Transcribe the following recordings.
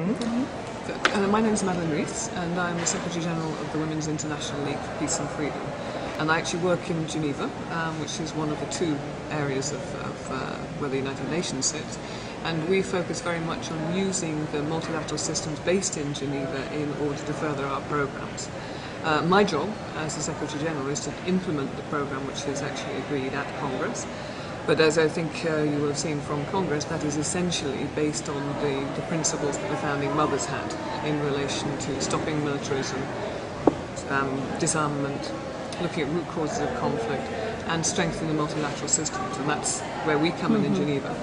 My name is Madeleine Rees, and I'm the Secretary General of the Women's International League for Peace and Freedom. And I actually work in Geneva, which is one of the two areas of where the United Nations sits. And we focus very much on using the multilateral systems based in Geneva in order to further our programs. My job as the Secretary General is to implement the program which is actually agreed at Congress. But as I think you will have seen from Congress, that is essentially based on the principles that the founding mothers had in relation to stopping militarism, disarmament, looking at root causes of conflict, and strengthening the multilateral systems. And that's where we come in Geneva.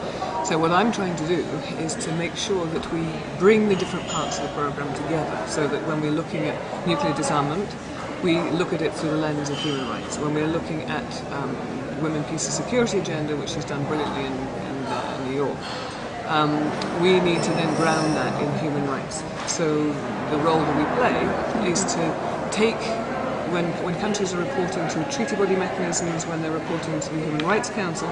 So what I'm trying to do is to make sure that we bring the different parts of the program together, so that when we're looking at nuclear disarmament, we look at it through the lens of human rights. When we're looking at Women, Peace and Security agenda, which is done brilliantly in New York, we need to then ground that in human rights. So the role that we play is to take, when countries are reporting to treaty body mechanisms, when they're reporting to the Human Rights Council,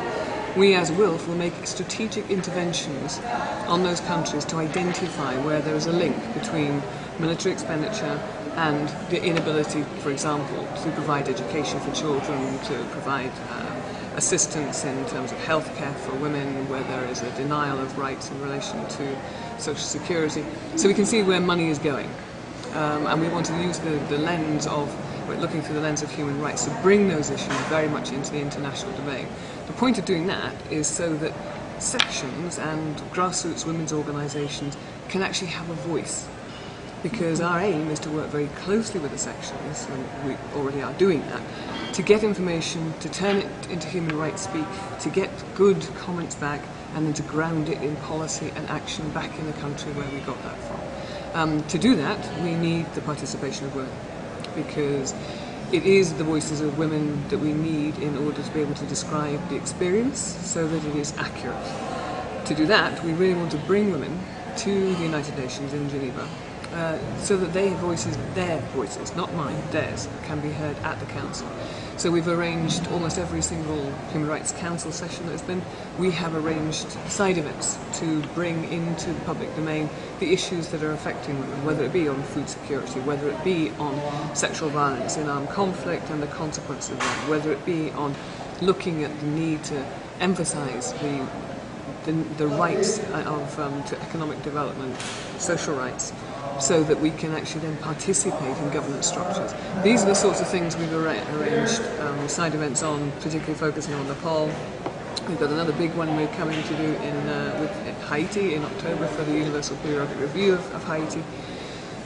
we as WILPF will make strategic interventions on those countries to identify where there is a link between military expenditure and the inability, for example, to provide education for children, to provide assistance in terms of healthcare for women, where there is a denial of rights in relation to social security. So we can see where money is going. And we want to use the lens of, we're looking through the lens of human rights, to bring those issues very much into the international debate. The point of doing that is so that sections and grassroots women's organisations can actually have a voice. Because our aim is to work very closely with the sections, and we already are doing that, to get information, to turn it into human rights speak, to get good comments back, and then to ground it in policy and action back in the country where we got that from. To do that, we need the participation of women, because it is the voices of women that we need in order to be able to describe the experience so that it is accurate. To do that, we really want to bring women to the United Nations in Geneva, so that their voices, not mine, theirs, can be heard at the Council. So we've arranged almost every single Human Rights Council session that's been, we have arranged side events to bring into the public domain the issues that are affecting women, whether it be on food security, whether it be on sexual violence in armed conflict and the consequences of that, whether it be on looking at the need to emphasise the rights to economic development, social rights, so that we can actually then participate in governance structures. These are the sorts of things we've arranged side events on, particularly focusing on Nepal. We've got another big one we're coming to do with Haiti in October for the Universal Periodic Review of Haiti.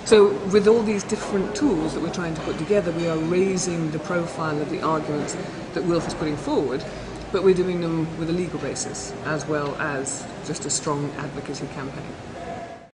So with all these different tools that we're trying to put together, we are raising the profile of the arguments that WILPF is putting forward, but we're doing them with a legal basis as well as just a strong advocacy campaign.